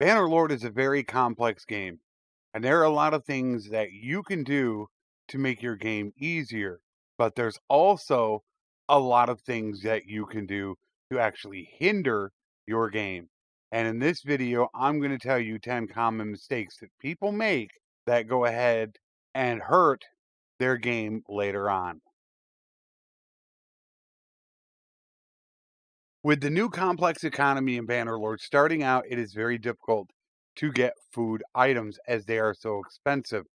Bannerlord is a very complex game, and there are a lot of things that you can do to make your game easier. But there's also a lot of things that you can do to actually hinder your game. And in this video, I'm going to tell you 10 common mistakes that people make that go ahead and hurt their game later on. With the new complex economy in Bannerlord starting out, it is very difficult to get food items as they are so expensive.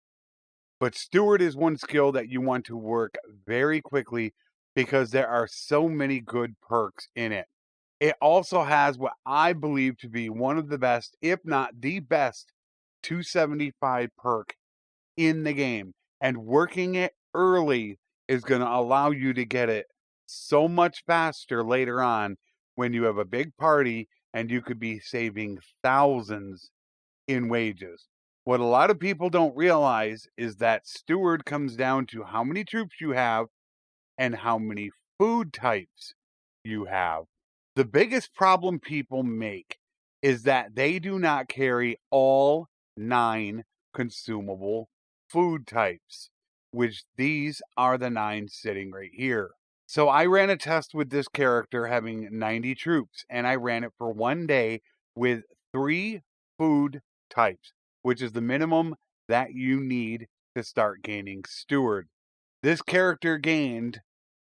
But Steward is one skill that you want to work very quickly because there are so many good perks in it. It also has what I believe to be one of the best, if not the best, 275 perk in the game. And working it early is going to allow you to get it so much faster later on when you have a big party and you could be saving thousands in wages. What a lot of people don't realize is that Steward comes down to how many troops you have and how many food types you have. The biggest problem people make is that they do not carry all 9 consumable food types, which these are the 9 sitting right here. So I ran a test with this character having 90 troops, and I ran it for 1 day with 3 food types, which is the minimum that you need to start gaining Steward. This character gained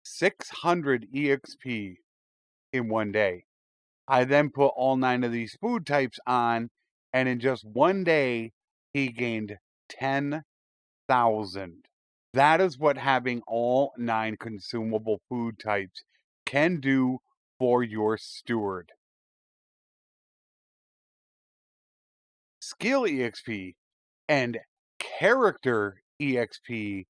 600 EXP in 1 day. I then put all 9 of these food types on, and in just 1 day, he gained 10,000. That is what having all 9 consumable food types can do for your Steward. Skill EXP and character EXP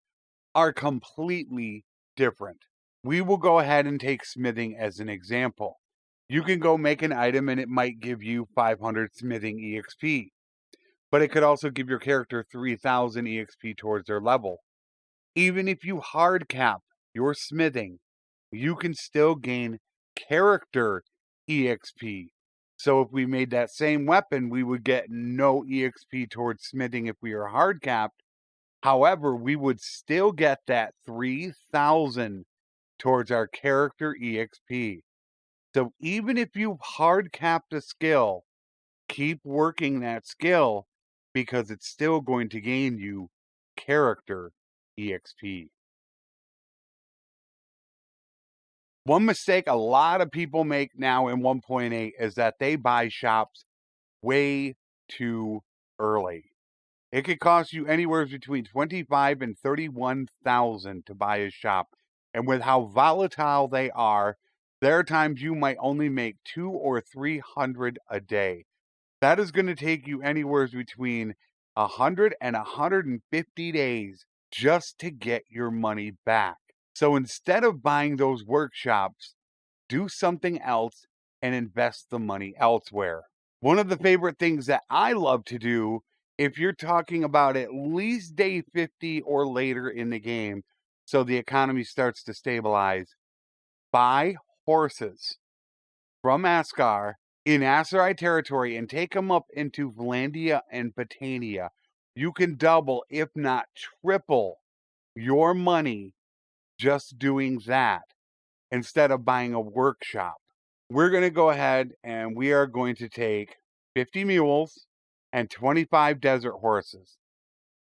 are completely different. We will go ahead and take smithing as an example. You can go make an item and it might give you 500 smithing EXP, but it could also give your character 3,000 EXP towards their level. Even if you hard cap your smithing, you can still gain character EXP. So if we made that same weapon, we would get no EXP towards smithing if we are hard capped. However, we would still get that 3,000 towards our character EXP. So even if you've hard capped a skill, keep working that skill because it's still going to gain you character EXP. One mistake a lot of people make now in 1.8 is that they buy shops way too early. It could cost you anywhere between 25 and 31,000 to buy a shop. And with how volatile they are, there are times you might only make 200 or 300 a day. That is going to take you anywhere between 100 and 150 days just to get your money back. So instead of buying those workshops, do something else and invest the money elsewhere. One of the favorite things that I love to do, if you're talking about at least day 50 or later in the game, so the economy starts to stabilize, buy horses from Ascar in Aserai territory and take them up into Vlandia and Botania. You can double, if not triple, your money just doing that instead of buying a workshop. We're going to go ahead and we are going to take 50 mules and 25 desert horses.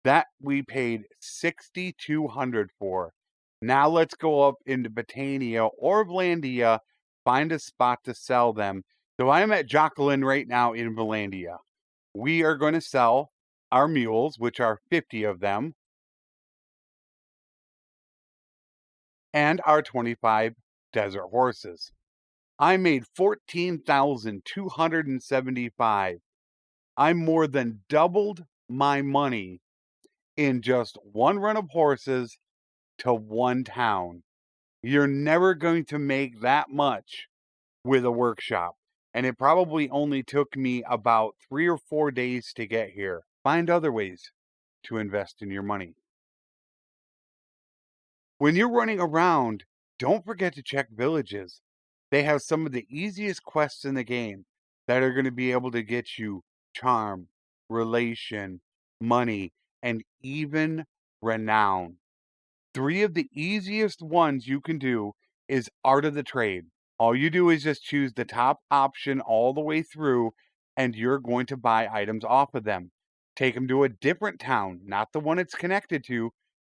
That we paid 6,200 for. Now let's go up into Botania or Vlandia, find a spot to sell them. So I'm at Jacqueline right now in Vlandia. We are going to sell our mules, which are 50 of them, and our 25 desert horses. I made 14,275. I more than doubled my money in just one run of horses to one town. You're never going to make that much with a workshop. And it probably only took me about 3 or 4 days to get here. Find other ways to invest in your money. When you're running around, don't forget to check villages. They have some of the easiest quests in the game that are going to be able to get you charm, relation, money, and even renown. 3 of the easiest ones you can do is Art of the Trade. All you do is just choose the top option all the way through, and you're going to buy items off of them. Take them to a different town, not the one it's connected to,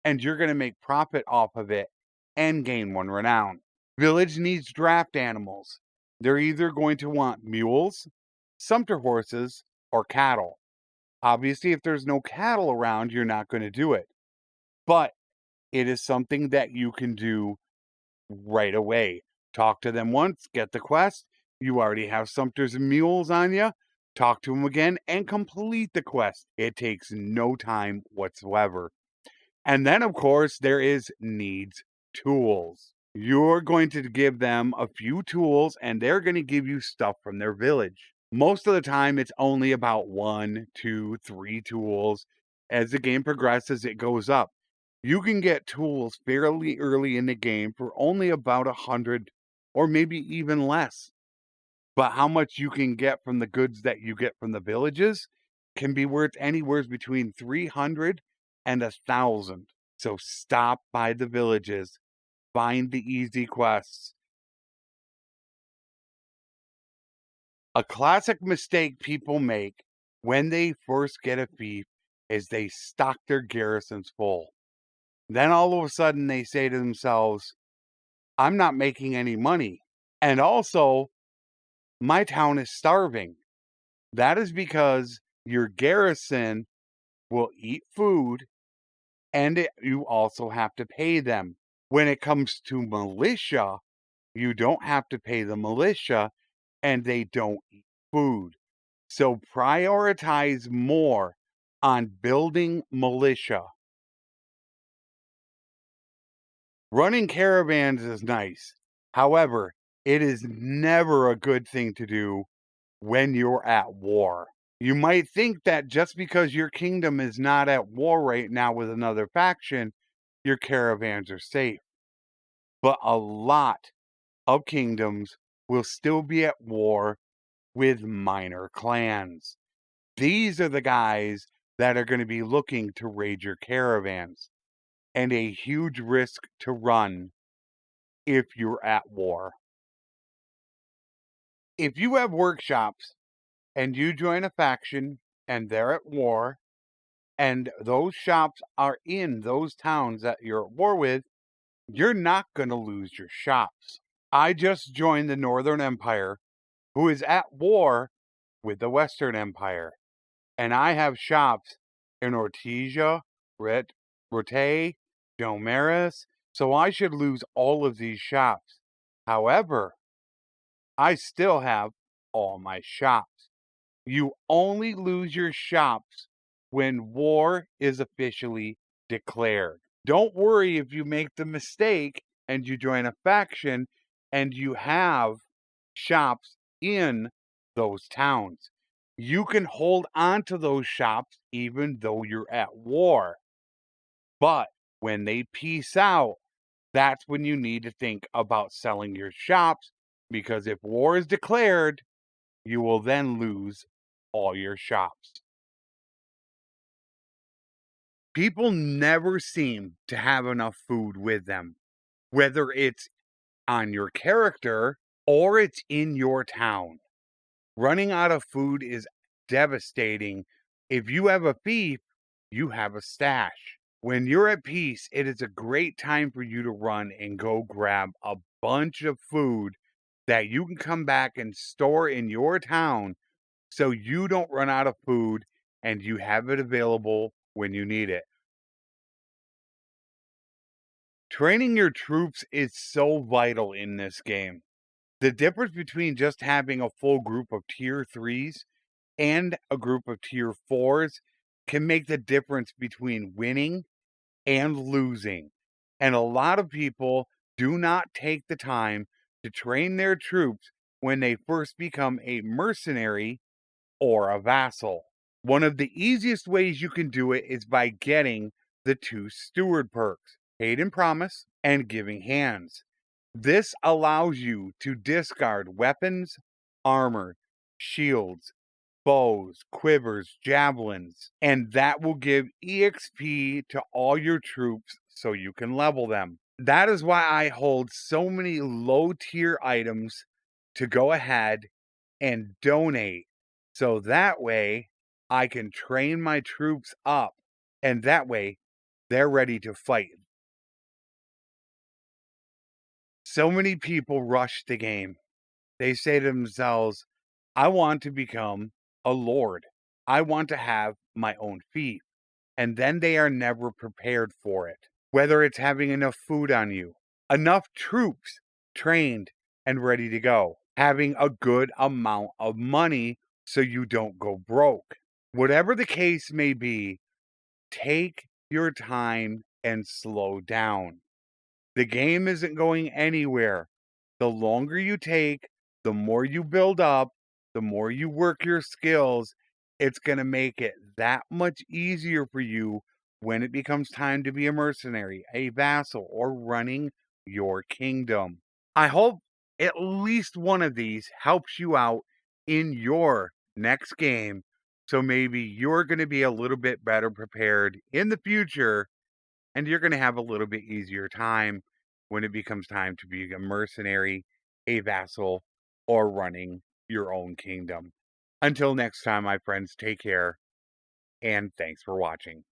and you're going to make profit off of it and gain 1 renown. Village needs draft animals. They're either going to want mules, sumpter horses, or cattle. Obviously, if there's no cattle around, you're not going to do it. But it is something that you can do right away. Talk to them once, get the quest. You already have sumpters and mules on you. Talk to them again and complete the quest. It takes no time whatsoever. And then, of course, there is needs tools. You're going to give them a few tools and they're going to give you stuff from their village. Most of the time, it's only about 1, 2, 3 tools. As the game progresses, it goes up. You can get tools fairly early in the game for only about 100 or maybe even less. But how much you can get from the goods that you get from the villages can be worth anywhere between 300 and 1,000. So stop by the villages, find the easy quests. A classic mistake people make when they first get a fief is they stock their garrisons full. Then all of a sudden they say to themselves, I'm not making any money. And also, my town is starving. That is because your garrison will eat food and you also have to pay them. When it comes to militia, you don't have to pay the militia and they don't eat food. So prioritize more on building militia. Running caravans is nice. However, it is never a good thing to do when you're at war. You might think that just because your kingdom is not at war right now with another faction, your caravans are safe. But a lot of kingdoms will still be at war with minor clans. These are the guys that are going to be looking to raid your caravans, and a huge risk to run if you're at war. If you have workshops and you join a faction and they're at war, and those shops are in those towns that you're at war with, you're not going to lose your shops. I just joined the Northern Empire, who is at war with the Western Empire, and I have shops in Ortesia, Rote, Domaris, so I should lose all of these shops. However, I still have all my shops. You only lose your shops when war is officially declared. Don't worry if you make the mistake and you join a faction and you have shops in those towns. You can hold on to those shops even though you're at war. But when they peace out, that's when you need to think about selling your shops, because if war is declared, you will then lose all your shops. People never seem to have enough food with them, whether it's on your character or it's in your town. Running out of food is devastating. If you have a fief, you have a stash. When you're at peace, it is a great time for you to run and go grab a bunch of food that you can come back and store in your town so you don't run out of food and you have it available when you need it. Training your troops is so vital in this game. The difference between just having a full group of tier 3s and a group of tier 4s can make the difference between winning and losing. And a lot of people do not take the time to train their troops when they first become a mercenary or a vassal. One of the easiest ways you can do it is by getting the 2 steward perks, Paid and Promise and Giving Hands. This allows you to discard weapons, armor, shields, bows, quivers, javelins, and that will give EXP to all your troops so you can level them. That is why I hold so many low tier items to go ahead and donate. So that way I can train my troops up, and that way they're ready to fight. So many people rush the game. They say to themselves, I want to become a lord. I want to have my own fief. And then they are never prepared for it. Whether it's having enough food on you, enough troops trained and ready to go, having a good amount of money so you don't go broke. Whatever the case may be, take your time and slow down. The game isn't going anywhere. The longer you take, the more you build up, the more you work your skills, it's going to make it that much easier for you when it becomes time to be a mercenary, a vassal, or running your kingdom. I hope at least one of these helps you out in your next game. So maybe you're going to be a little bit better prepared in the future, and you're going to have a little bit easier time when it becomes time to be a mercenary, a vassal, or running your own kingdom. Until next time, my friends, take care, and thanks for watching.